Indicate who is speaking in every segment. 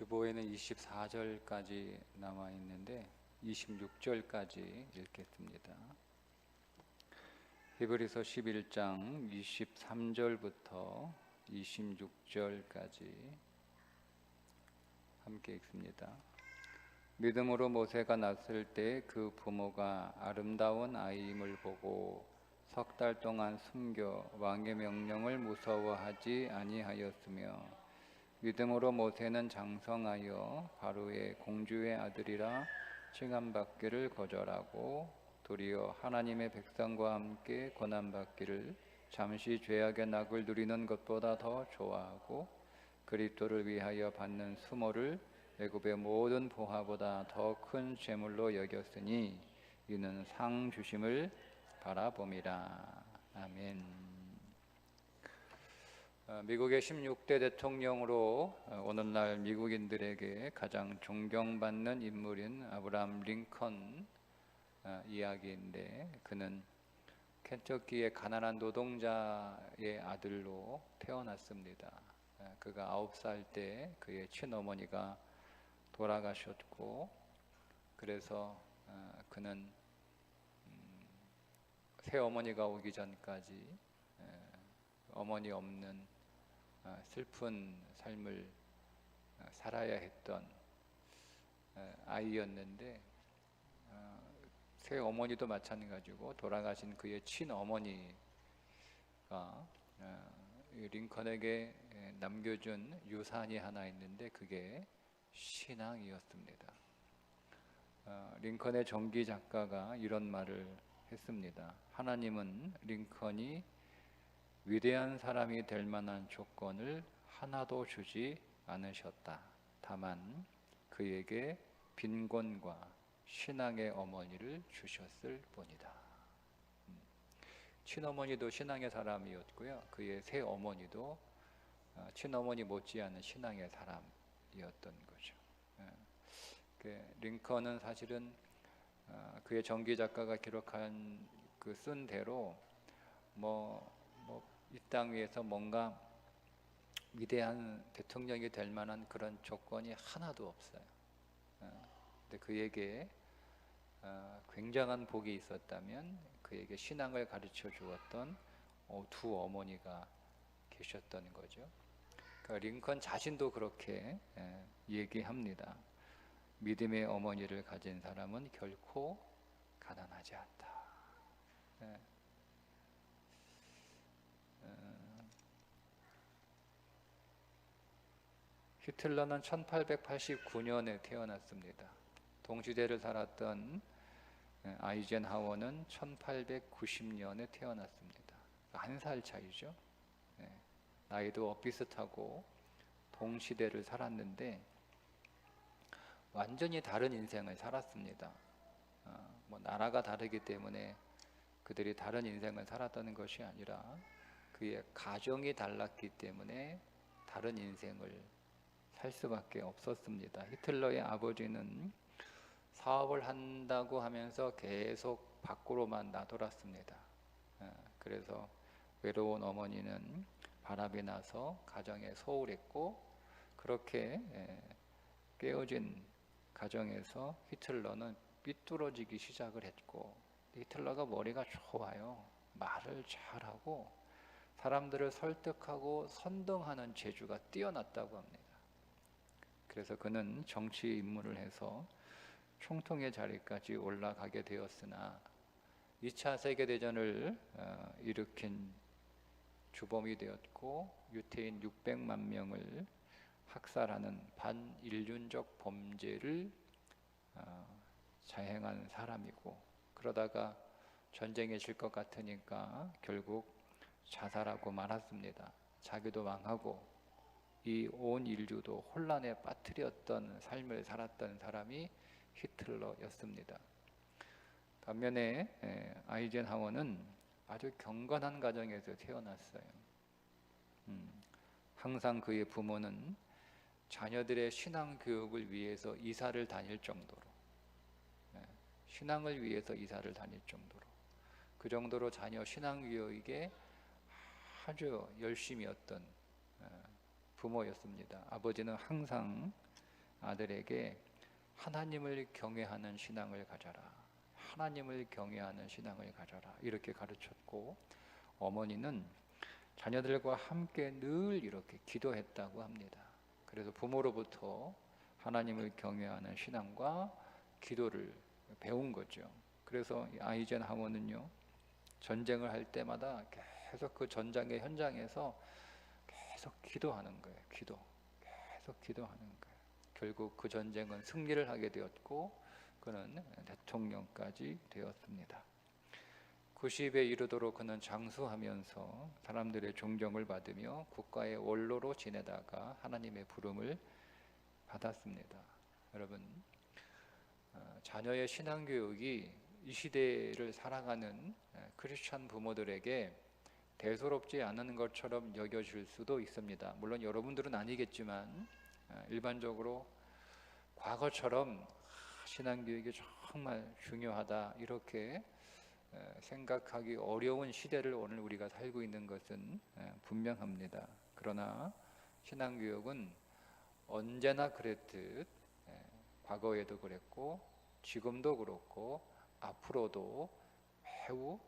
Speaker 1: 주보에는 24절까지 남아 있는데 26절까지 읽겠습니다. 히브리서 11장 23절부터 26절까지 함께 읽습니다. 믿음으로 모세가 낳았을 때 그 부모가 아름다운 아이임을 보고 석 달 동안 숨겨 왕의 명령을 무서워하지 아니하였으며, 믿음으로 모세는 장성하여 바로의 공주의 아들이라 칭함받기를 거절하고 도리어 하나님의 백성과 함께 고난받기를 잠시 죄악의 낙을 누리는 것보다 더 좋아하고, 그리스도를 위하여 받는 수모를 애굽의 모든 보화보다 더 큰 재물로 여겼으니 이는 상 주심을 바라봄이라. 아멘. 미국의 16대 대통령으로 오늘날 미국인들에게 가장 존경받는 인물인 아브라함 링컨 이야기인데, 그는 켄터키의 가난한 노동자의 아들로 태어났습니다. 그가 9살 때 그의 친어머니가 돌아가셨고, 그래서 그는 새어머니가 오기 전까지 어머니 없는 슬픈 삶을 살아야 했던 아이였는데, 새어머니도 마찬가지고 돌아가신 그의 친어머니가 링컨에게 남겨준 유산이 하나 있는데 그게 신앙이었습니다. 링컨의 전기 작가가 이런 말을 했습니다. 하나님은 링컨이 위대한 사람이 될 만한 조건을 하나도 주지 않으셨다. 다만 그에게 빈곤과 신앙의 어머니를 주셨을 뿐이다. 친어머니도 신앙의 사람이었고요, 그의 새어머니도 친어머니 못지않은 신앙의 사람이었던 거죠. 링컨은 사실은 그의 전기 작가가 기록한 그 쓴 대로 이 땅 위에서 뭔가 위대한 대통령이 될 만한 그런 조건이 하나도 없어요. 근데 그에게 굉장한 복이 있었다면 그에게 신앙을 가르쳐 주었던 두 어머니가 계셨던 거죠. 그러니까 링컨 자신도 그렇게 얘기합니다. 믿음의 어머니를 가진 사람은 결코 가난하지 않다. 히틀러는 1889년에 태어났습니다. 동시대를 살았던 아이젠하워는 1890년에 태어났습니다. 한 살 차이죠. 나이도 비슷하고 동시대를 살았는데 완전히 다른 인생을 살았습니다. 나라가 다르기 때문에 그들이 다른 인생을 살았다는 것이 아니라 그의 가정이 달랐기 때문에 다른 인생을 살 수밖에 없었습니다. 히틀러의 아버지는 사업을 한다고 하면서 계속 밖으로만 나돌았습니다. 그래서 외로운 어머니는 바람이 나서 가정에 소홀했고, 그렇게 깨어진 가정에서 히틀러는 삐뚤어지기 시작을 했고, 히틀러가 머리가 좋아요. 말을 잘하고 사람들을 설득하고 선동하는 재주가 뛰어났다고 합니다. 그래서 그는 정치 입문을 해서 총통의 자리까지 올라가게 되었으나 2차 세계대전을 일으킨 주범이 되었고, 유태인 600만 명을 학살하는 반인륜적 범죄를 자행한 사람이고, 그러다가 전쟁에 질 것 같으니까 결국 자살하고 말았습니다. 자기도 망하고 이 온 인류도 혼란에 빠뜨렸던 삶을 살았던 사람이 히틀러였습니다. 반면에 아이젠하워는 아주 경건한 가정에서 태어났어요. 항상 그의 부모는 자녀들의 신앙 교육을 위해서 이사를 다닐 정도로, 신앙을 위해서 이사를 다닐 정도로, 그 정도로 자녀 신앙 교육에 아주 열심이었던 부모였습니다. 아버지는 항상 아들에게 하나님을 경외하는 신앙을 가져라. 하나님을 경외하는 신앙을 가져라. 이렇게 가르쳤고, 어머니는 자녀들과 함께 늘 이렇게 기도했다고 합니다. 그래서 부모로부터 하나님을 경외하는 신앙과 기도를 배운 거죠. 그래서 아이젠하워는요, 전쟁을 할 때마다 계속 그 전장의 현장에서 계속 기도하는 거예요. 계속 기도하는 거예요. 결국 그 전쟁은 승리를 하게 되었고, 그는 대통령까지 되었습니다. 90에 이르도록 그는 장수하면서 사람들의 존경을 받으며 국가의 원로로 지내다가 하나님의 부름을 받았습니다. 여러분, 자녀의 신앙교육이 이 시대를 살아가는 크리스찬 부모들에게 대수롭지 않은 것처럼 여겨질 수도 있습니다. 물론 여러분들은 아니겠지만 일반적으로 과거처럼 신앙교육이 정말 중요하다 이렇게 생각하기 어려운 시대를 오늘 우리가 살고 있는 것은 분명합니다. 그러나 신앙교육은 언제나 그랬듯 과거에도 그랬고 지금도 그렇고 앞으로도 매우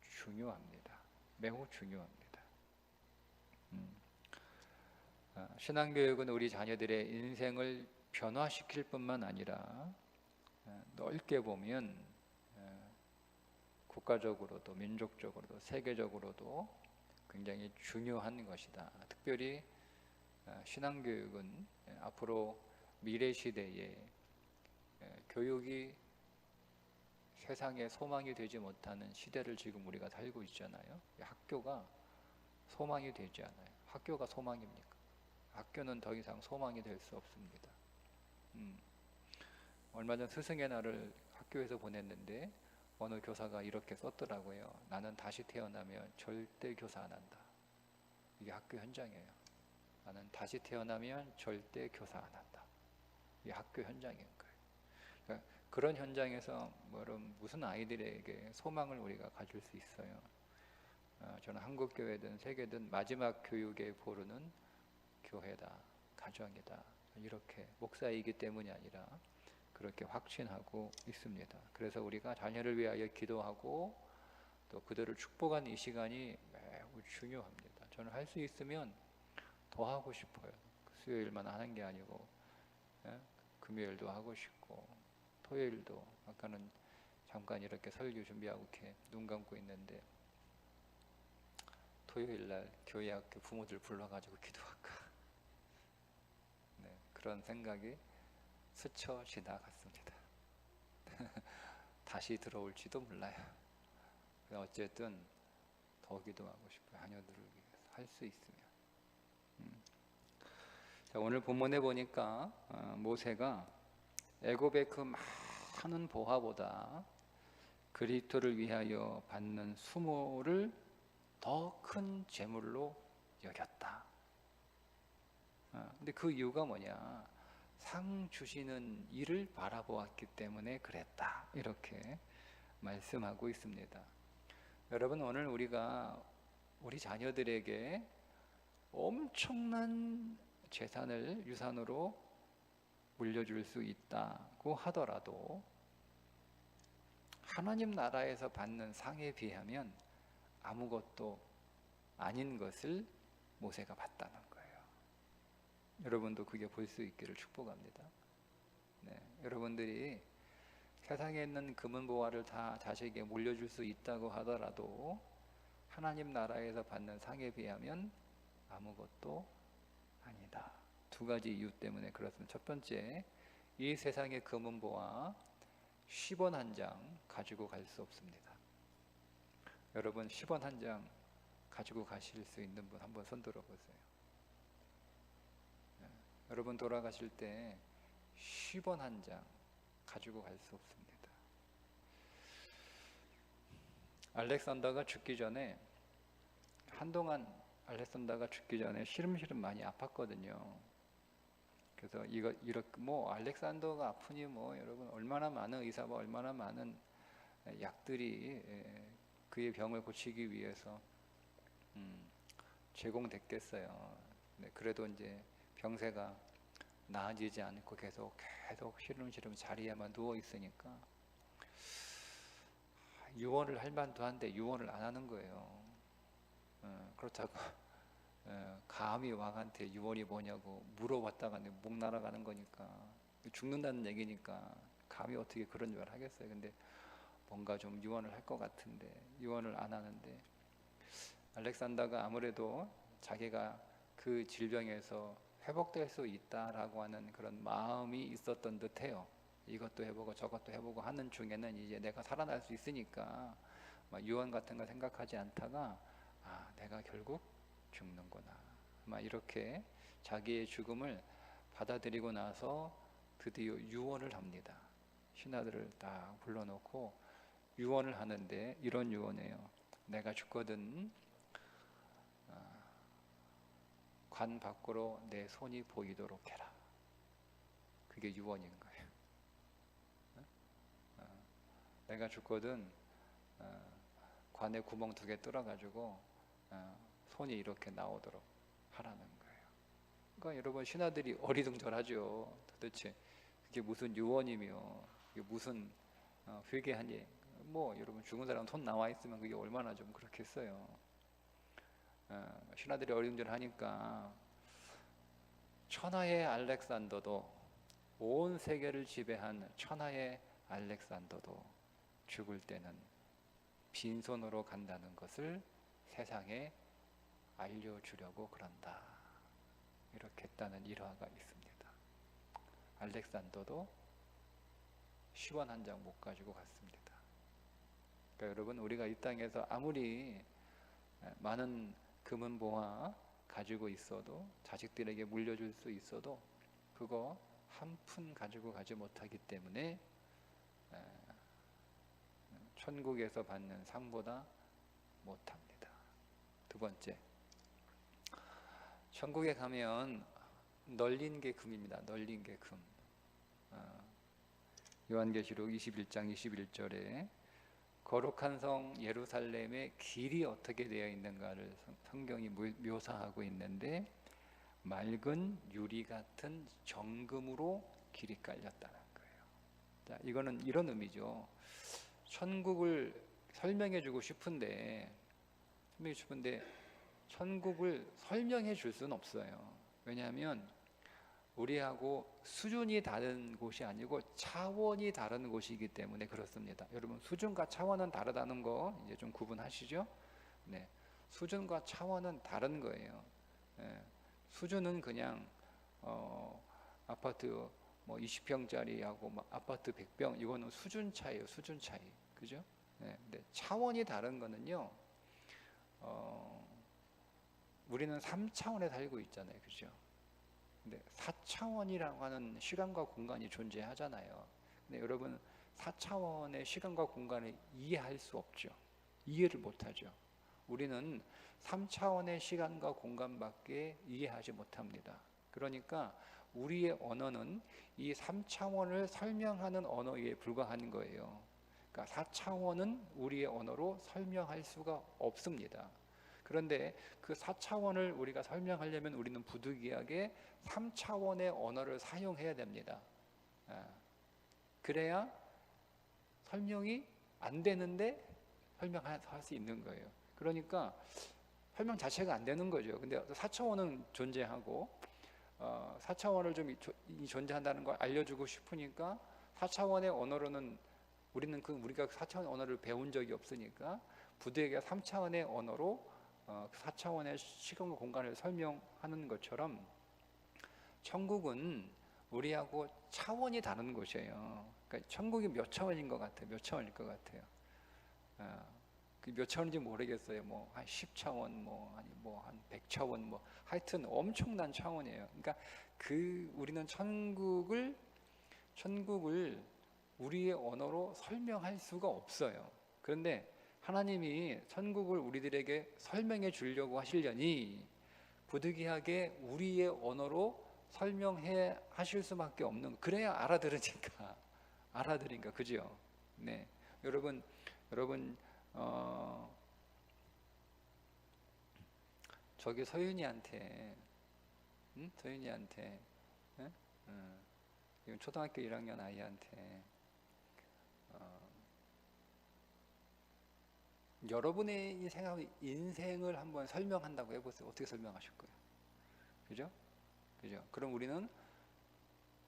Speaker 1: 중요합니다. 매우 중요합니다. 신앙교육은 우리 자녀들의 인생을 변화시킬 뿐만 아니라 넓게 보면 국가적으로도 민족적으로도 세계적으로도 굉장히 중요한 것이다. 특별히 신앙교육은 앞으로 미래 시대에 교육이 세상에 소망이 되지 못하는 시대를 지금 우리가 살고 있잖아요. 학교가 소망이 되지 않아요. 학교가 소망입니까? 학교는 더 이상 소망이 될 수 없습니다. 얼마 전 스승의 날을 학교에서 보냈는데 어느 교사가 이렇게 썼더라고요. 나는 다시 태어나면 절대 교사 안 한다. 이게 학교 현장이에요. 나는 다시 태어나면 절대 교사 안 한다. 이게 학교 현장인 거예요. 그러니까 그런 현장에서 무슨 아이들에게 소망을 우리가 가질 수 있어요. 저는 한국교회든 세계든 마지막 교육의 보루는 교회다, 가정이다. 이렇게 목사이기 때문이 아니라 그렇게 확신하고 있습니다. 그래서 우리가 자녀를 위하여 기도하고 또 그들을 축복하는 이 시간이 매우 중요합니다. 저는 할 수 있으면 더 하고 싶어요. 수요일만 하는 게 아니고 금요일도 하고 싶고 토요일도, 아까는 잠깐 이렇게 설교 준비하고 이렇게 눈 감고 있는데 토요일날 교회 학교 부모들 불러가지고 기도할까 그런 생각이 스쳐 지나갔습니다. 다시 들어올지도 몰라요. 어쨌든 더 기도하고 싶어요. 자녀들을 위해서 할 수 있으면. 자, 오늘 본문에 보니까 모세가 애굽의 그 많은 보화보다 그리스도를 위하여 받는 수모를 더 큰 재물로 여겼다. 근데 그 이유가 뭐냐? 상 주시는 이를 바라보았기 때문에 그랬다. 이렇게 말씀하고 있습니다. 여러분, 오늘 우리가 우리 자녀들에게 엄청난 재산을 유산으로 물려줄 수 있다고 하더라도 하나님 나라에서 받는 상에 비하면 아무것도 아닌 것을 모세가 봤다는 거예요. 여러분도 그게 볼 수 있기를 축복합니다. 여러분들이 세상에 있는 금은 보화를 다 자식에게 물려줄 수 있다고 하더라도 하나님 나라에서 받는 상에 비하면 아무것도 아니다. 두 가지 이유 때문에 그렇습니다. 첫 번째, 이 세상의 금은 보화 10원 한 장 가지고 갈 수 없습니다. 여러분 10원 한 장 가지고 가실 수 있는 분 한번 손 들어보세요. 여러분 돌아가실 때 10원 한 장 가지고 갈 수 없습니다. 알렉산더가 죽기 전에 한동안 알렉산더가 죽기 전에 시름시름 많이 아팠거든요. 그래서 이렇게 알렉산더가 아프니 여러분 얼마나 많은 의사와 얼마나 많은 약들이 그의 병을 고치기 위해서 제공됐겠어요. 그래도 이제 병세가 나아지지 않고 계속 시름시름 자리에만 누워 있으니까 유언을 할 만도 한데 유언을 안 하는 거예요. 그렇다고 감히 왕한테 유언이 뭐냐고 물어봤다가 목 날아가는 거니까, 죽는다는 얘기니까 감히 어떻게 그런 말 하겠어요. 근데 뭔가 좀 유언을 할 것 같은데 유언을 안 하는데, 알렉산더가 아무래도 자기가 그 질병에서 회복될 수 있다라고 하는 그런 마음이 있었던 듯해요. 이것도 해보고 저것도 해보고 하는 중에는 이제 내가 살아날 수 있으니까 막 유언 같은 거 생각하지 않다가 내가 결국 죽는구나, 막 이렇게 자기의 죽음을 받아들이고 나서 드디어 유언을 합니다. 신하들을 다 불러놓고 유언을 하는데 이런 유언이에요. 내가 죽거든 관 밖으로 내 손이 보이도록 해라. 그게 유언인 거예요. 내가 죽거든 관에 구멍 2개 뚫어가지고 손이 이렇게 나오도록 하라는 거예요. 그러니까 여러분, 신하들이 어리둥절하죠. 도대체 그게 무슨 유언이며 그게 무슨 회개하니, 뭐 여러분 죽은 사람 손 나와 있으면 그게 얼마나 좀 그렇겠어요. 신하들이 어리둥절하니까 천하의 알렉산더도, 온 세계를 지배한 천하의 알렉산더도 죽을 때는 빈손으로 간다는 것을 세상에 알려주려고 그런다, 이렇게 했다는 일화가 있습니다. 알렉산더도 시원 한 장 못 가지고 갔습니다. 그러니까 여러분, 우리가 이 땅에서 아무리 많은 금은보화 가지고 있어도, 자식들에게 물려줄 수 있어도 그거 한 푼 가지고 가지 못하기 때문에 천국에서 받는 상보다 못합니다. 두 번째, 천국에 가면 널린 게 금입니다. 널린 게 금. 요한계시록 21장 21절에 거룩한 성 예루살렘의 길이 어떻게 되어 있는가를 성경이 묘사하고 있는데, 맑은 유리 같은 정금으로 길이 깔렸다는 거예요. 자, 이거는 이런 의미죠. 천국을 설명해 주고 싶은데 천국을 설명해 줄 수는 없어요. 왜냐하면 우리하고 수준이 다른 곳이 아니고 차원이 다른 곳이기 때문에 그렇습니다. 여러분, 수준과 차원은 다르다는 거 이제 좀 구분하시죠? 네, 수준과 차원은 다른 거예요. 수준은 그냥 아파트 뭐 20평짜리하고 뭐 아파트 100평, 이거는 수준 차이예요. 수준 차이, 그죠? 근데 차원이 다른 거는요, 우리는 3차원에 살고 있잖아요, 그죠? 근데 4차원이라고 하는 시간과 공간이 존재하잖아요. 근데 여러분, 4차원의 시간과 공간을 이해할 수 없죠. 이해를 못하죠. 우리는 3차원의 시간과 공간밖에 이해하지 못합니다. 그러니까 우리의 언어는 이 3차원을 설명하는 언어에 불과한 거예요. 그러니까 4차원은 우리의 언어로 설명할 수가 없습니다. 그런데 그 4차원을 우리가 설명하려면 우리는 부득이하게 3차원의 언어를 사용해야 됩니다. 그래야 설명이 안 되는데 설명할 수 있는 거예요. 그러니까 설명 자체가 안 되는 거죠. 근데 4차원은 존재하고 4차원을 좀 존재한다는 걸 알려주고 싶으니까 4차원의 언어로는 우리가 4차원의 언어를 배운 적이 없으니까 부득이하게 3차원의 언어로 4차원의 시간과 공간을 설명하는 것처럼 천국은 우리하고 차원이 다른 곳이에요. 그러니까 천국이 몇 차원인 것 같아요? 몇 차원일 것 같아요? 몇 차원인지 모르겠어요. 뭐 한 10차원, 한 100차원, 하여튼 엄청난 차원이에요. 그러니까 우리는 천국을 우리의 언어로 설명할 수가 없어요. 그런데 하나님이 천국을 우리들에게 설명해 주려고 하시려니 부득이하게 우리의 언어로 설명해 하실 수밖에 없는, 그래야 알아들으니까 그죠? 네, 여러분 저기 서윤이한테 지금 초등학교 1학년 아이한테 여러분의 인생을 한번 설명한다고 해보세요. 어떻게 설명하실 거예요? 그죠? 그죠? 그럼 우리는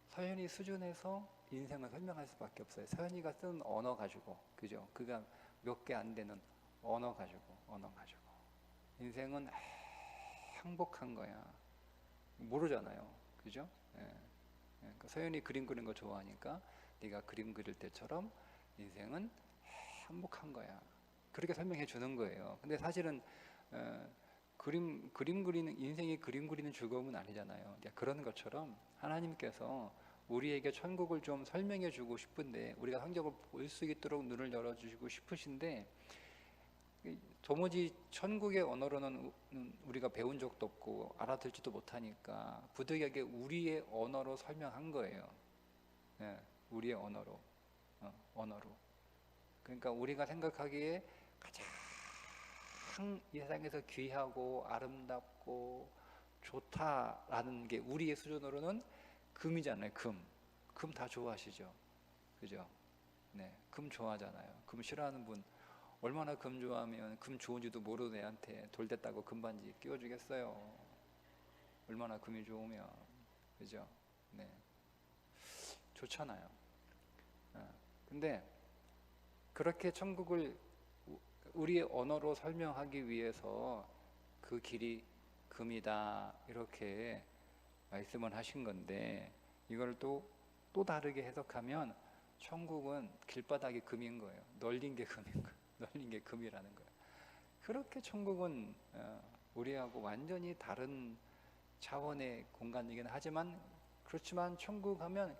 Speaker 1: 서연이 수준에서 인생을 설명할 수밖에 없어요. 서연이가 쓴 언어 가지고, 그죠? 그가 몇 개 안 되는 언어 가지고. 인생은 행복한 거야. 모르잖아요. 그죠? 예. 그러니까 서연이 그림 그리는 거 좋아하니까 네가 그림 그릴 때처럼 인생은 행복한 거야. 그렇게 설명해 주는 거예요. 근데 사실은 그림 그리는 인생이 그림 그리는 즐거움은 아니잖아요. 그런 것처럼 하나님께서 우리에게 천국을 좀 설명해 주고 싶은데 우리가 성경을 볼 수 있도록 눈을 열어주시고 싶으신데 도무지 천국의 언어로는 우리가 배운 적도 없고 알아듣지도 못하니까 부득이하게 우리의 언어로 설명한 거예요. 네, 우리의 언어로. 그러니까 우리가 생각하기에 가장 이 세상에서 귀하고 아름답고 좋다라는 게 우리의 수준으로는 금이잖아요. 금 다 좋아하시죠? 그죠? 네, 금 좋아하잖아요. 금 싫어하는 분 얼마나 금 좋아하면 금 좋은지도 모르는 애한테 돌댔다고 금반지 끼워주겠어요. 얼마나 금이 좋으면. 그죠? 네, 좋잖아요. 근데 그렇게 천국을 우리의 언어로 설명하기 위해서 그 길이 금이다 이렇게 말씀을 하신 건데 이걸 또 다르게 해석하면 천국은 길바닥이 금인 거예요. 널린 게 금인 거예요. 널린 게 금이라는 거예요. 그렇게 천국은 우리하고 완전히 다른 차원의 공간이긴 하지만 그렇지만 천국 하면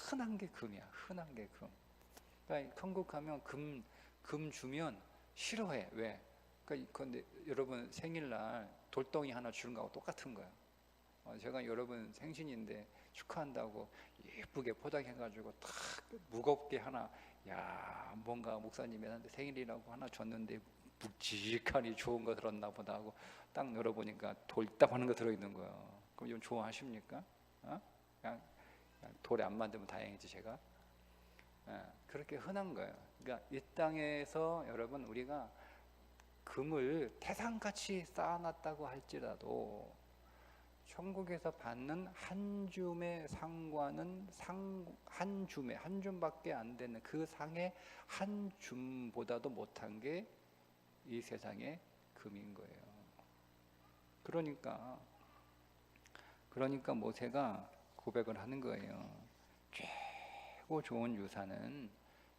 Speaker 1: 흔한 게 금이야. 흔한 게 금. 그러니까 천국 하면 금 주면 싫어해. 왜? 그러니까 근데 여러분 생일날 돌덩이 하나 주는 거하고 똑같은 거야. 제가 여러분 생신인데 축하한다고 예쁘게 포장해가지고 탁 무겁게 하나, 야 뭔가 목사님한테 생일이라고 하나 줬는데 묵직하니 좋은 거 들었나 보다 하고 딱 열어보니까 돌답하는 거 들어있는 거예요. 그럼 좀 좋아하십니까? 그냥 돌에 안 만들면 다행이지 제가. 그렇게 흔한 거예요. 그러니까 이 땅에서 여러분 우리가 금을 태산같이 쌓아놨다고 할지라도 천국에서 받는 한 줌의 상과는 한 줌밖에 안 되는 그 상의 한 줌보다도 못한 게 이 세상의 금인 거예요. 그러니까 모세가 고백을 하는 거예요. 최고 좋은 유산은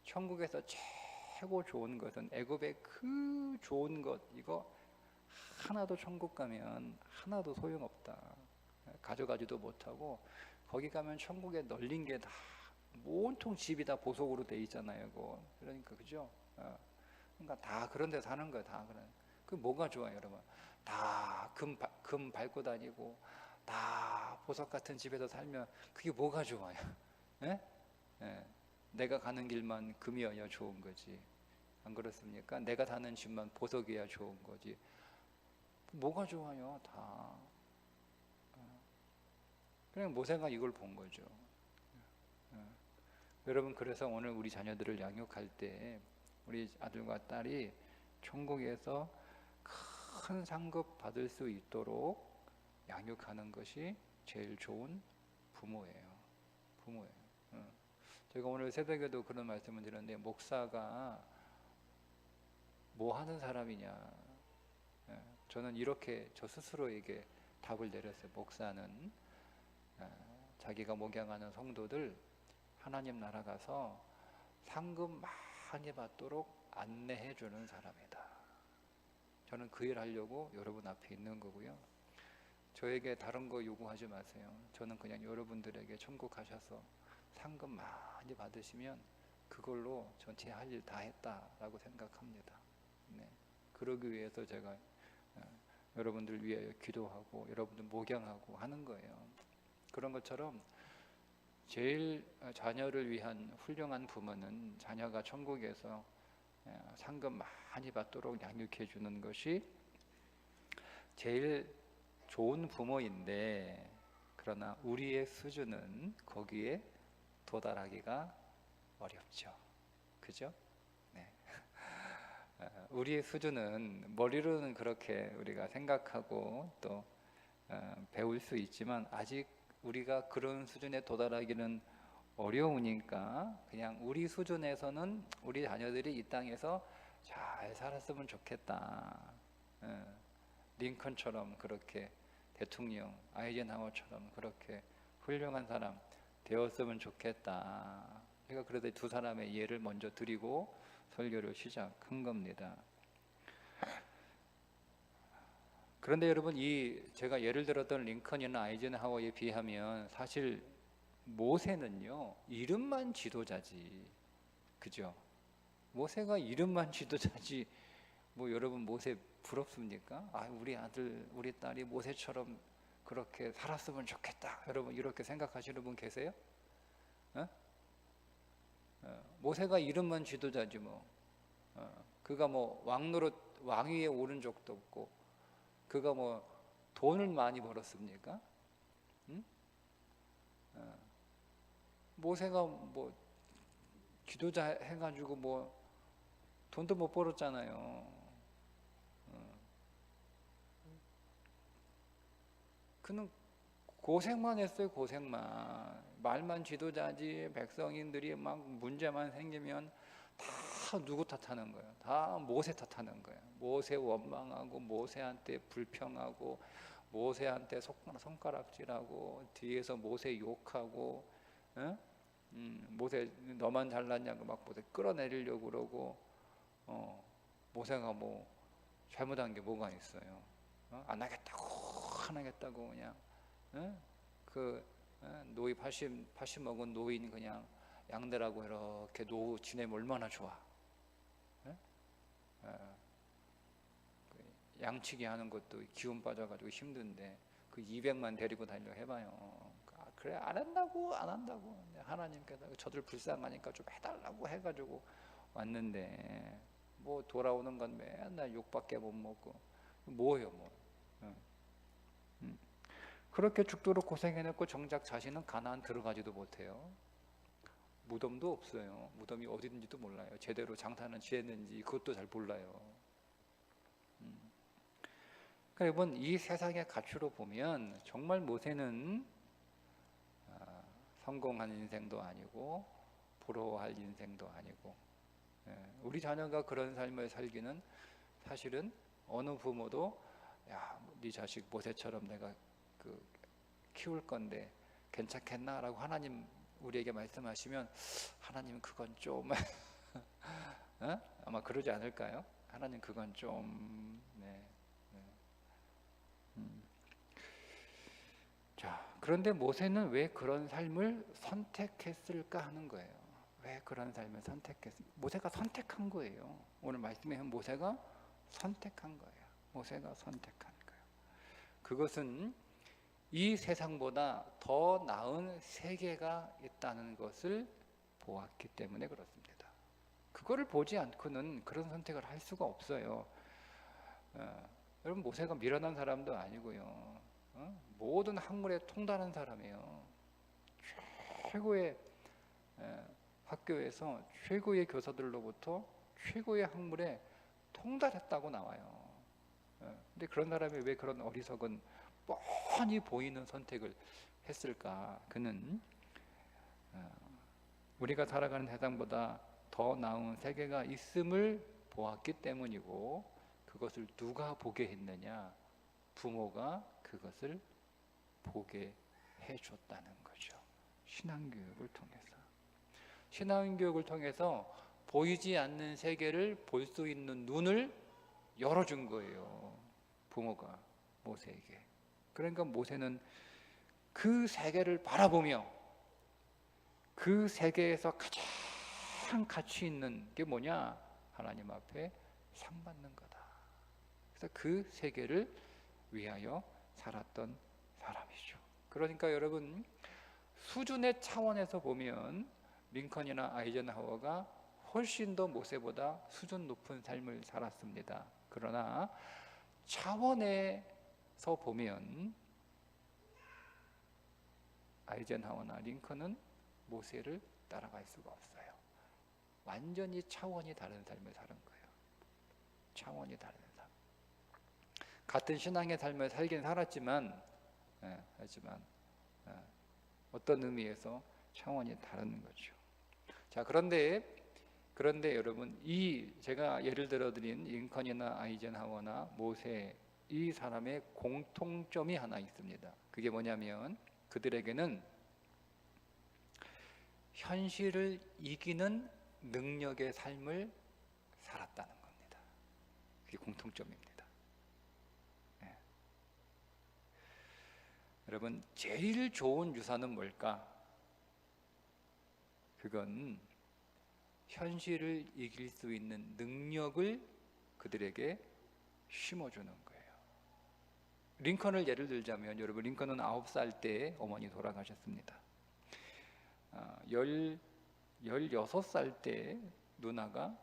Speaker 1: 천국에서 최고 좋은 것은 애굽의 그 좋은 것 이거 하나도 천국 가면 하나도 소용없다. 가져가지도 못하고 거기 가면 천국에 널린 게 다 온통 집이 다 보석으로 돼 있잖아요. 그거. 그러니까 그죠? 그러니까 다 그런 데 사는 거야. 다 그런. 그 뭐가 좋아요, 여러분? 다 금 밟고 다니고 다 보석 같은 집에서 살면 그게 뭐가 좋아요? 예? 예. 내가 가는 길만 금이어야 좋은 거지. 안 그렇습니까? 내가 사는 집만 보석이어야 좋은 거지. 뭐가 좋아요? 다. 그냥 모세가 이걸 본 거죠. 여러분 그래서 오늘 우리 자녀들을 양육할 때 우리 아들과 딸이 천국에서 큰 상급 받을 수 있도록 양육하는 것이 제일 좋은 부모예요. 제가 오늘 새벽에도 그런 말씀을 드렸는데 목사가 뭐 하는 사람이냐. 저는 이렇게 저 스스로에게 답을 내렸어요. 목사는 자기가 목양하는 성도들 하나님 나라 가서 상금 많이 받도록 안내해 주는 사람이다. 저는 그 일 하려고 여러분 앞에 있는 거고요. 저에게 다른 거 요구하지 마세요. 저는 그냥 여러분들에게 천국 가셔서 상금 많이 받으시면 그걸로 전 제 할 일 다 했다라고 생각합니다. 네. 그러기 위해서 제가 여러분들 위하여 기도하고 여러분들 목양하고 하는 거예요. 그런 것처럼 제일 자녀를 위한 훌륭한 부모는 자녀가 천국에서 상금 많이 받도록 양육해 주는 것이 제일 좋은 부모인데 그러나 우리의 수준은 거기에 도달하기가 어렵죠. 그죠? 네. 우리의 수준은 머리로는 그렇게 우리가 생각하고 또 배울 수 있지만 아직 우리가 그런 수준에 도달하기는 어려우니까 그냥 우리 수준에서는 우리 자녀들이 이 땅에서 잘 살았으면 좋겠다. 링컨처럼 그렇게 대통령, 아이젠하워처럼 그렇게 훌륭한 사람 되었으면 좋겠다. 제가 그래도 두 사람의 예를 먼저 드리고 설교를 시작한 겁니다. 그런데 여러분, 제가 예를 들었던 링컨이나 아이젠하워에 비하면 사실 모세는요, 이름만 지도자지. 그죠? 모세가 이름만 지도자지. 뭐 여러분 모세 부럽습니까? 우리 아들, 우리 딸이 모세처럼 그렇게 살았으면 좋겠다. 여러분 이렇게 생각하시는 분 계세요? 모세가 이름만 지도자지 뭐. 그가 뭐 왕위에 오른 적도 없고, 그가 뭐 돈을 많이 벌었습니까? 응? 모세가 뭐 지도자 해가지고 뭐 돈도 못 벌었잖아요. 그는 고생만 했어요. 고생만. 말만 지도자지 백성인들이 막 문제만 생기면 다 누구 탓하는 거예요? 다 모세 탓하는 거예요. 모세 원망하고 모세한테 불평하고 모세한테 손가락질하고 뒤에서 모세 욕하고, 모세 너만 잘났냐고 막 모세 끌어내리려고 그러고, 모세가 뭐 잘못한 게 뭐가 있어요? 안 하겠다고 그냥, 노이 80 먹은 노인 그냥 양들하고 이렇게 노후 지내면 얼마나 좋아. 양치기 하는 것도 기운 빠져가지고 힘든데 그 200만 데리고 다니려 해봐요. 그래 안 한다고. 하나님께서 저들 불쌍하니까 좀 해달라고 해가지고 왔는데 뭐 돌아오는 건 맨날 욕밖에 못 먹고 뭐예요 뭐. 그렇게 죽도록 고생해놓고 정작 자신은 가나안 들어가지도 못해요. 무덤도 없어요. 무덤이 어디든지도 몰라요. 제대로 장사는 지었는지 그것도 잘 몰라요. 그러니까 여러분 이 세상의 가치로 보면 정말 모세는 성공한 인생도 아니고 부러워할 인생도 아니고, 우리 자녀가 그런 삶을 살기는 사실은 어느 부모도 네 자식 모세처럼 내가 키울 건데 괜찮겠나? 라고 하나님 우리에게 말씀하시면 하나님 그건 좀 아마 그러지 않을까요? 하나님 그건 좀 자, 그런데 모세는 왜 그런 삶을 선택했을까 하는 거예요. 왜 그런 삶을 선택했을까? 모세가 선택한 거예요. 오늘 말씀에 모세가 선택한 거예요. 모세가 선택한 거예요. 그것은 이 세상보다 더 나은 세계가 있다는 것을 보았기 때문에 그렇습니다. 그거를 보지 않고는 그런 선택을 할 수가 없어요. 여러분 모세가 미련한 사람도 아니고요. 모든 학문에 통달한 사람이에요. 최고의 학교에서 최고의 교사들로부터 최고의 학문에 통달했다고 나와요. 근데 그런 사람이 왜 그런 어리석은 뻔히 보이는 선택을 했을까? 그는 우리가 살아가는 세상보다 더 나은 세계가 있음을 보았기 때문이고, 그것을 누가 보게 했느냐? 부모가 그것을 보게 해줬다는 거죠. 신앙교육을 통해서. 신앙교육을 통해서 보이지 않는 세계를 볼 수 있는 눈을 열어준 거예요. 부모가 모세에게. 그러니까 모세는 그 세계를 바라보며 그 세계에서 가장 가치 있는 게 뭐냐? 하나님 앞에 상 받는 거다. 그래서 그 세계를 위하여 살았던 사람이죠. 그러니까 여러분 수준의 차원에서 보면 링컨이나 아이젠하워가 훨씬 더 모세보다 수준 높은 삶을 살았습니다. 그러나 차원에서 보면 아이젠하워나 링컨은 모세를 따라갈 수가 없어요. 완전히 차원이 다른 삶을 사는 거예요. 차원이 다른 삶. 같은 신앙의 삶을 살긴 살았지만, 하지만 어떤 의미에서 차원이 다른 거죠. 자, 그런데 여러분, 이 제가 예를 들어드린 링컨이나 아이젠하워나 모세, 이 사람의 공통점이 하나 있습니다. 그게 뭐냐면 그들에게는 현실을 이기는 능력의 삶을 살았다는 겁니다. 그게 공통점입니다. 네. 여러분, 제일 좋은 유산은 뭘까? 그건 현실을 이길 수 있는 능력을 그들에게 심어주는 거예요. 링컨을 예를 들자면, 여러분, 링컨은 9살 때 어머니 돌아가셨습니다. 16살 때 누나가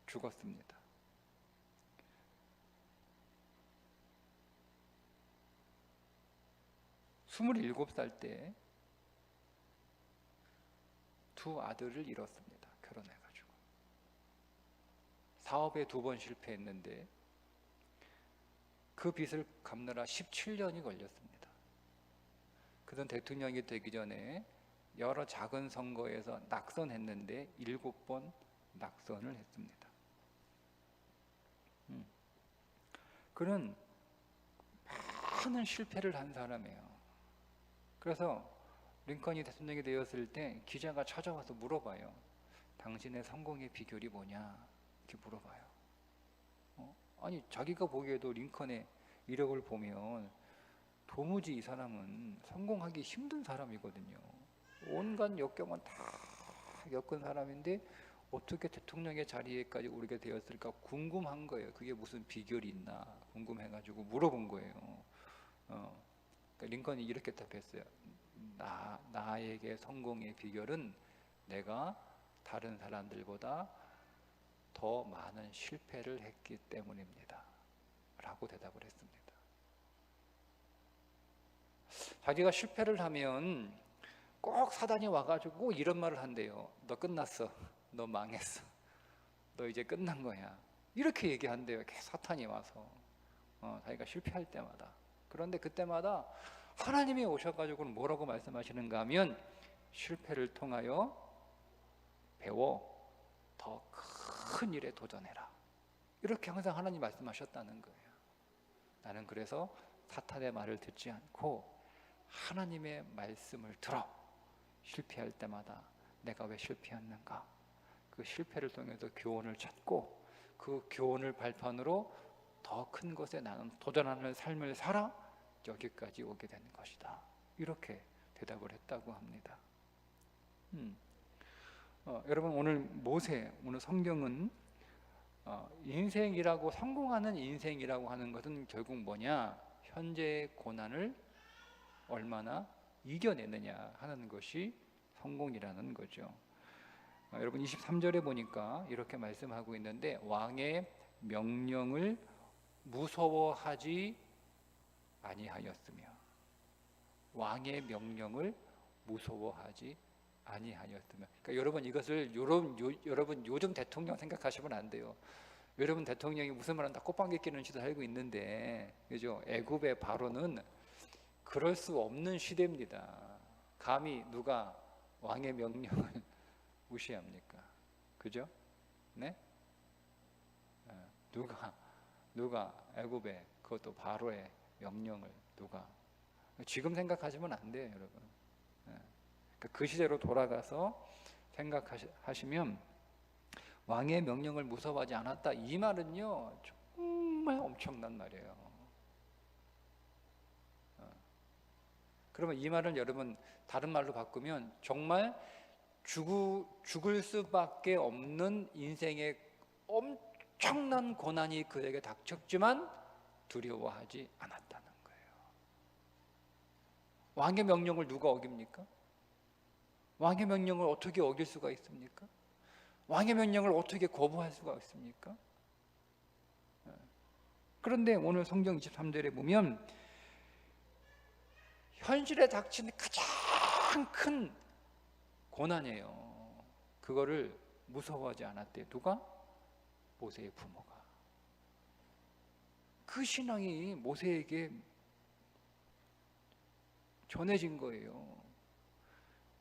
Speaker 1: 죽었습니다. 27살 때 두 아들을 잃었습니다. 결혼해가지고. 사업에 2번 실패했는데 그 빚을 갚느라 17년이 걸렸습니다. 그는 대통령이 되기 전에 여러 작은 선거에서 낙선했는데 7번 낙선을 했습니다. 그는 많은 실패를 한 사람이에요. 그래서 링컨이 대통령이 되었을 때 기자가 찾아와서 물어봐요. 당신의 성공의 비결이 뭐냐? 이렇게 물어봐요. 아니, 자기가 보기에도 링컨의 이력을 보면 도무지 이 사람은 성공하기 힘든 사람이거든요. 온갖 역경은 다 겪은 사람인데 어떻게 대통령의 자리에까지 오르게 되었을까 궁금한 거예요. 그게 무슨 비결이 있나 궁금해가지고 물어본 거예요. 그러니까 링컨이 이렇게 답했어요. 나에게 성공의 비결은 내가 다른 사람들보다 더 많은 실패를 했기 때문입니다. 라고 대답을 했습니다. 자기가 실패를 하면 꼭 사단이 와가지고 이런 말을 한대요. 너 끝났어. 너 망했어. 너 이제 끝난 거야. 이렇게 얘기한대요. 사탄이 와서 자기가 실패할 때마다. 그런데 그때마다 하나님이 오셔가지고 뭐라고 말씀하시는가 하면 실패를 통하여 배워 더 큰 일에 도전해라. 이렇게 항상 하나님 말씀하셨다는 거예요. 나는 그래서 사탄의 말을 듣지 않고 하나님의 말씀을 들어 실패할 때마다 내가 왜 실패했는가, 그 실패를 통해서 교훈을 찾고 그 교훈을 발판으로 더 큰 것에 나는 도전하는 삶을 살아 여기까지 오게 된 것이다. 이렇게 대답을 했다고 합니다. 여러분, 오늘 모세, 오늘 성경은 인생이라고, 성공하는 인생이라고 하는 것은 결국 뭐냐? 현재의 고난을 얼마나 이겨내느냐 하는 것이 성공이라는 거죠. 여러분 23절에 보니까 이렇게 말씀하고 있는데, 왕의 명령을 무서워하지 아니하였으며, 왕의 명령을 무서워하지 아니하였으며. 그러니까 여러분, 이것을 여러분 요즘 대통령 생각하시면 안 돼요. 여러분 대통령이 무슨 말은 다 꽃방귀 끼는 시대 살고 있는데, 그죠? 애굽의 바로는 그럴 수 없는 시대입니다. 감히 누가 왕의 명령을 무시합니까? 그죠? 네? 누가 애굽의, 그것도 바로의 명령을 누가, 지금 생각하시면 안 돼요, 여러분. 그 시대로 돌아가서 생각하시면 왕의 명령을 무서워하지 않았다, 이 말은요 정말 엄청난 말이에요. 그러면 이 말을 여러분 다른 말로 바꾸면 정말 죽을 수밖에 없는 인생의 엄청난 고난이 그에게 닥쳤지만 두려워하지 않았다는 거예요. 왕의 명령을 누가 어깁니까? 왕의 명령을 어떻게 어길 수가 있습니까? 왕의 명령을 어떻게 거부할 수가 있습니까? 그런데 오늘 성경 23절에 보면 현실에 닥치는 가장 큰 고난이에요. 그거를 무서워하지 않았대요. 누가? 모세의 부모가. 그 신앙이 모세에게 전해진 거예요.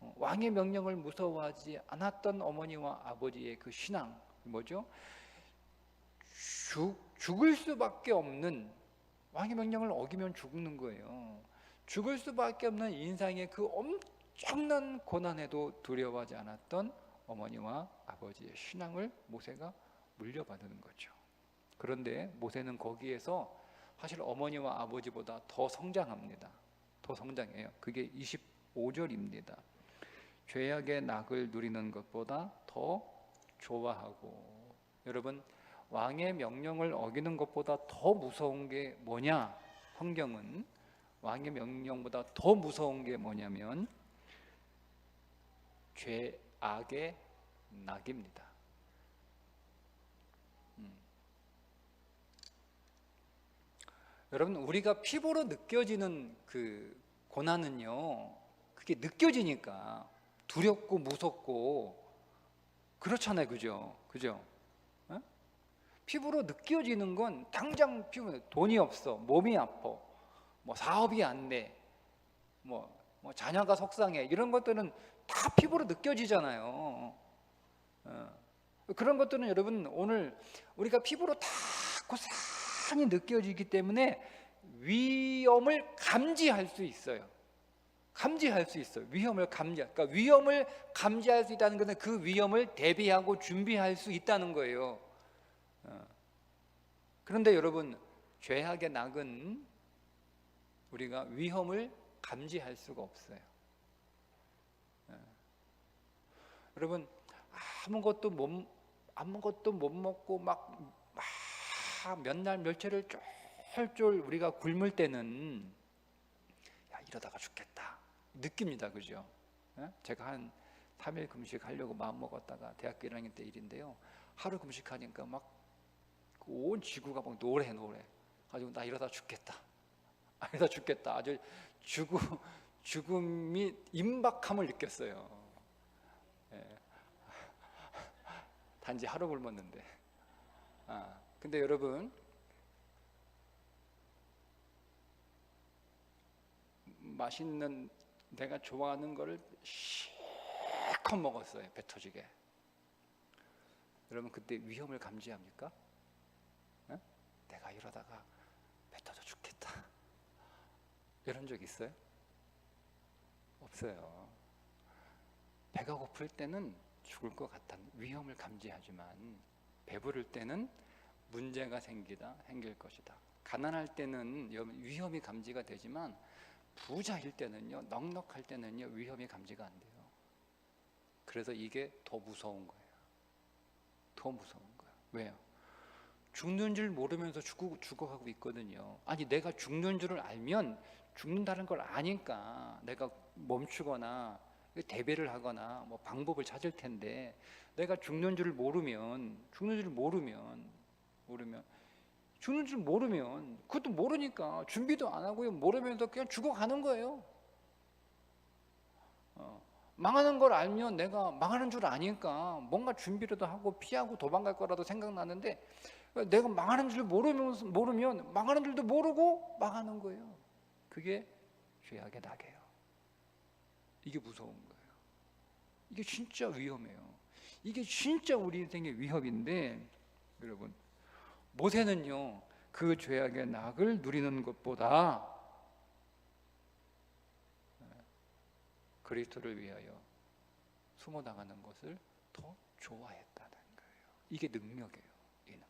Speaker 1: 왕의 명령을 무서워하지 않았던 어머니와 아버지의 그 신앙, 뭐죠? 죽을 수밖에 없는, 왕의 명령을 어기면 죽는 거예요. 죽을 수밖에 없는 인생의 그 엄청난 고난에도 두려워하지 않았던 어머니와 아버지의 신앙을 모세가 물려받는 거죠. 그런데 모세는 거기에서 사실 어머니와 아버지보다 더 성장합니다. 더 성장해요. 그게 25절입니다. 죄악의 낙을 누리는 것보다 더 좋아하고. 여러분, 왕의 명령을 어기는 것보다 더 무서운 게 뭐냐? 성경은 왕의 명령보다 더 무서운 게 뭐냐면 죄악의 낙입니다. 여러분, 우리가 피부로 느껴지는 그 고난은요, 그게 느껴지니까 두렵고 무섭고 그렇잖아요. 그죠? 어? 피부로 느껴지는 건 당장 돈이 없어, 몸이 아파, 뭐 사업이 안 돼, 뭐 자녀가 속상해, 이런 것들은 다 피부로 느껴지잖아요. 그런 것들은 여러분, 오늘 우리가 피부로 다 고스란히 느껴지기 때문에 위험을 감지할 수 있어요. 위험을 그러니까 위험을 감지할 수 있다는 것은 그 위험을 대비하고 준비할 수 있다는 거예요. 그런데 여러분, 죄악의 낙은 우리가 위험을 감지할 수가 없어요. 여러분, 아무것도 못 먹고 막 몇 날 며칠을 쫄쫄 우리가 굶을 때는 야, 이러다가 죽겠다 느낍니다. 그죠? 제가 한 3일 금식하려고 마음먹었다가 대학교 1학년 때 일인데요, 하루 금식하니까 막 온 지구가 막 노래 가지고 나 이러다 죽겠다, 아주 죽음이 임박함을 느꼈어요. 단지 하루 굶었는데. 근데 여러분, 맛있는 내가 좋아하는 거를 실컷 먹었어요. 배 터지게. 여러분, 그때 위험을 감지합니까? 내가 이러다가 배 터져 죽겠다, 이런 적 있어요? 없어요. 배가 고플 때는 죽을 것 같다는 위험을 감지하지만, 배부를 때는 문제가 생길 것이다. 가난할 때는 위험이 감지가 되지만, 부자일 때는요, 넉넉할 때는요, 위험이 감지가 안 돼요. 그래서 이게 더 무서운 거예요. 왜요? 죽는 줄 모르면서 죽어가고 있거든요. 아니, 내가 죽는 줄을 알면, 죽는다는 걸 아니까 내가 멈추거나 대비를 하거나 뭐 방법을 찾을 텐데, 내가 죽는 줄 모르면 그것도 모르니까 준비도 안 하고요, 모르면서 그냥 죽어가는 거예요. 망하는 걸 알면, 내가 망하는 줄 아니까 뭔가 준비라도 하고 피하고 도망갈 거라도 생각나는데, 내가 망하는 줄 모르면 망하는 줄도 모르고 망하는 거예요. 그게 죄악의 낙이에요. 이게 무서운 거예요. 이게 진짜 위험해요. 이게 진짜 우리 인생의 위협인데, 여러분, 모세는요, 그 죄악의 낙을 누리는 것보다 그리스도를 위하여 숨어 나가는 것을 더 좋아했다는 거예요. 이게 능력이에요. 이 능력.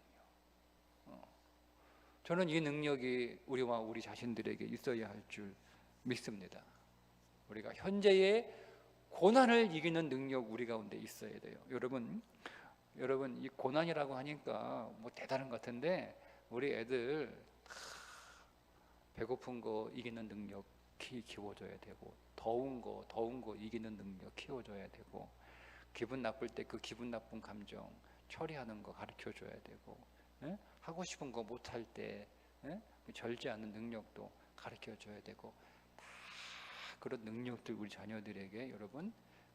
Speaker 1: 저는 이 능력이 우리와 우리 자신들에게 있어야 할 줄 믿습니다. 우리가 현재의 고난을 이기는 능력 우리 가운데 있어야 돼요. 여러분, 이 고난이라고 하니까 뭐 대단한 것 같은데, 우리 애들 배고픈 거 이기는 능력 키워줘야 되고, 더운 거 이기는 능력 키워줘야 되고, 기분 나쁠 때 그 기분 나쁜 감정 처리하는 거 가르쳐줘야 되고, 하고 싶은 거 못할 때 절제하는 능력도 가르쳐줘야 되고, 다 그런 능력들 우리 자녀들에게 여러분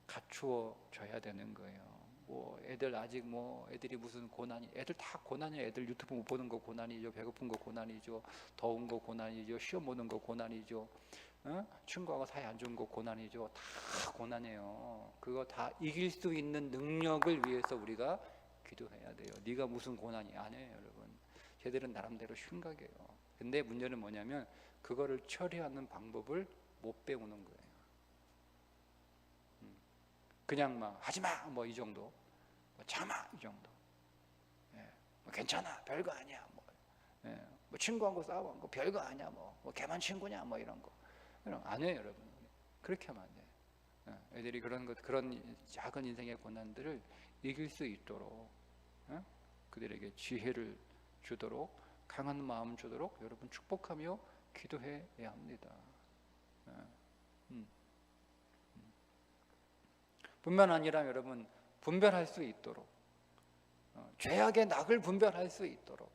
Speaker 1: 갖추어 줘야 되는 거예요. 뭐 애들 아직 뭐 애들이 무슨 고난이, 애들 다 고난이에요. 애들 유튜브 못 보는 거 고난이죠. 배고픈 거 고난이죠. 더운 거 고난이죠. 시험 보는 거 고난이죠. 친구하고 사이 안 좋은 거 고난이죠. 다 고난이에요. 그거 다 이길 수 있는 능력을 위해서 우리가 기도해야 돼요. 네가 무슨 고난이 아니에요, 여러분. 쟤들은 나름대로 심각해요. 근데 문제는 뭐냐면 그거를 처리하는 방법을 못 배우는 거예요. 그냥 막 하지마 뭐 이 정도, 뭐 참아 이 정도, 뭐 괜찮아 별거 아니야, 뭐 친구하고 싸워 뭐 별거 아니야, 뭐 걔만 친구냐 뭐 이런 거 아니에요, 여러분. 그렇게 하면 안 돼요. 애들이 그런 작은 인생의 고난들을 이길 수 있도록 그들에게 지혜를 주도록, 강한 마음 주도록 여러분 축복하며 기도해야 합니다. 뿐만 아니라 여러분 분별할 수 있도록, 죄악의 낙을 분별할 수 있도록,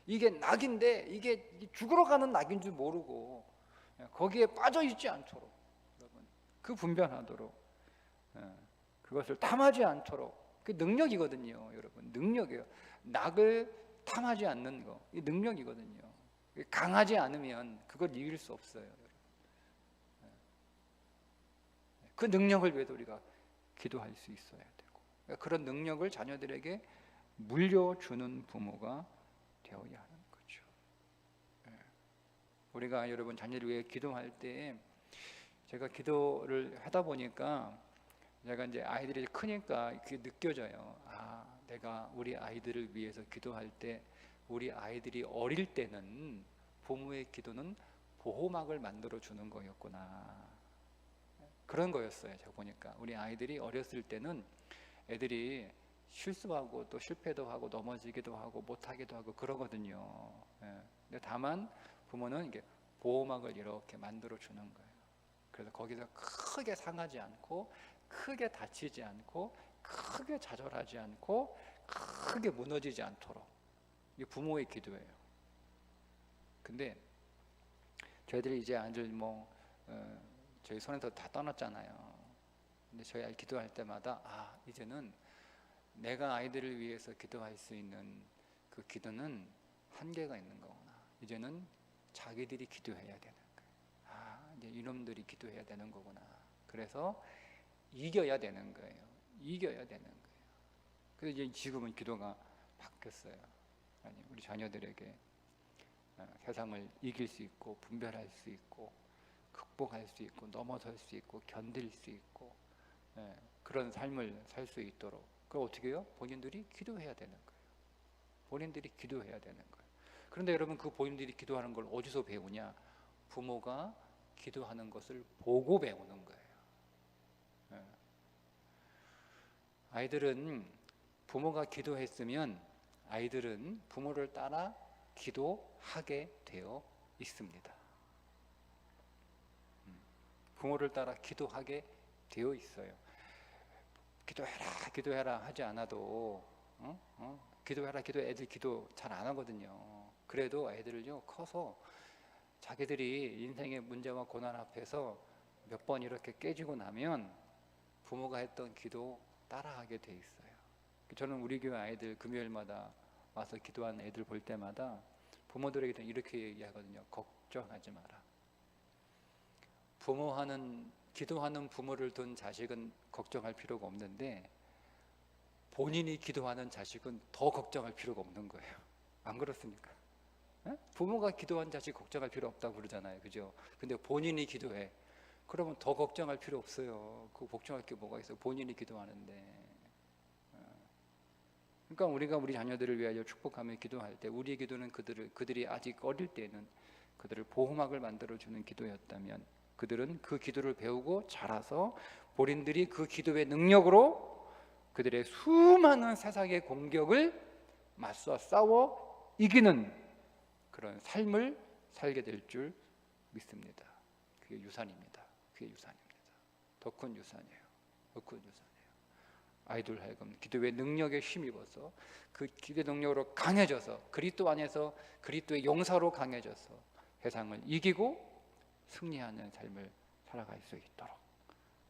Speaker 1: 이게 낙인데 이게 죽으러 가는 낙인 줄 모르고 거기에 빠져 있지 않도록 여러분 그 분별하도록, 그것을 탐하지 않도록, 그 능력이거든요, 여러분. 능력이에요. 낙을 탐하지 않는 거, 이 능력이거든요. 강하지 않으면 그걸 이길 수 없어요. 그 능력을 위해서 우리가 기도할 수 있어야 되고, 그런 능력을 자녀들에게 물려주는 부모가 되어야 하는 거죠. 우리가 여러분 자녀를 위해 기도할 때, 제가 기도를 하다 보니까 제가 이제 아이들이 크니까 그게 느껴져요. 아, 내가 우리 아이들을 위해서 기도할 때, 우리 아이들이 어릴 때는 부모의 기도는 보호막을 만들어 주는 거였구나, 그런 거였어요. 제가 보니까 우리 아이들이 어렸을 때는 애들이 실수하고 또 실패도 하고 넘어지기도 하고 못하기도 하고 그러거든요. 근데 다만 부모는 이게 보호막을 이렇게 만들어 주는 거예요. 그래서 거기서 크게 상하지 않고, 크게 다치지 않고, 크게 좌절하지 않고, 크게 무너지지 않도록, 이게 부모의 기도예요. 근데 저희들이 이제 아들 저희 손에서 다 떠났잖아요. 근데 저희 아이 기도할 때마다 이제는 내가 아이들을 위해서 기도할 수 있는 그 기도는 한계가 있는 거구나. 이제는 자기들이 기도해야 되는 거예요. 이제 이놈들이 기도해야 되는 거구나. 그래서 이겨야 되는 거예요. 이겨야 되는 거예요. 그래서 이제 지금은 기도가 바뀌었어요. 아니, 우리 자녀들에게 세상을 이길 수 있고, 분별할 수 있고, 극복할 수 있고, 넘어설 수 있고, 견딜 수 있고, 그런 삶을 살 수 있도록, 그걸 어떻게 해요? 본인들이 기도해야 되는 거예요. 본인들이 기도해야 되는 거예요. 그런데 여러분, 그 본인들이 기도하는 걸 어디서 배우냐? 부모가 기도하는 것을 보고 배우는 거예요. 아이들은 부모가 기도했으면 아이들은 부모를 따라 기도하게 되어 있습니다. 부모를 따라 기도하게 되어 있어요. 기도해라, 기도해라 하지 않아도 기도해라, 애들 기도 잘 안 하거든요. 그래도 애들을요, 커서 자기들이 인생의 문제와 고난 앞에서 몇 번 이렇게 깨지고 나면 부모가 했던 기도 따라하게 돼 있어요. 저는 우리 교회 아이들 금요일마다 와서 기도하는 애들 볼 때마다 부모들에게 이렇게 얘기하거든요. 걱정하지 마라. 기도하는 부모를 둔 자식은 걱정할 필요가 없는데, 본인이 기도하는 자식은 더 걱정할 필요가 없는 거예요. 안 그렇습니까? 부모가 기도한 자식 걱정할 필요 없다고 그러잖아요, 그죠? 근데 본인이 기도해, 그러면 더 걱정할 필요 없어요. 그 걱정할 게 뭐가 있어요? 본인이 기도하는데. 그러니까 우리가 우리 자녀들을 위하여 축복하며 기도할 때, 우리의 기도는 그들이 아직 어릴 때는 그들을 보호막을 만들어주는 기도였다면, 그들은 그 기도를 배우고 자라서 본인들이 그 기도의 능력으로 그들의 수많은 세상의 공격을 맞서 싸워 이기는 그런 삶을 살게 될 줄 믿습니다. 그게 유산입니다. 그게 유산입니다. 더 큰 유산이에요. 더 큰 유산이에요. 아이들 하여금 기도의 능력에 힘입어서, 그 기도의 능력으로 강해져서, 그리스도 안에서 그리스도의 용사로 강해져서 세상을 이기고 승리하는 삶을 살아갈 수 있도록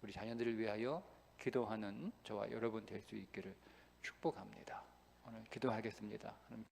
Speaker 1: 우리 자녀들을 위하여 기도하는 저와 여러분 될 수 있기를 축복합니다. 오늘 기도하겠습니다.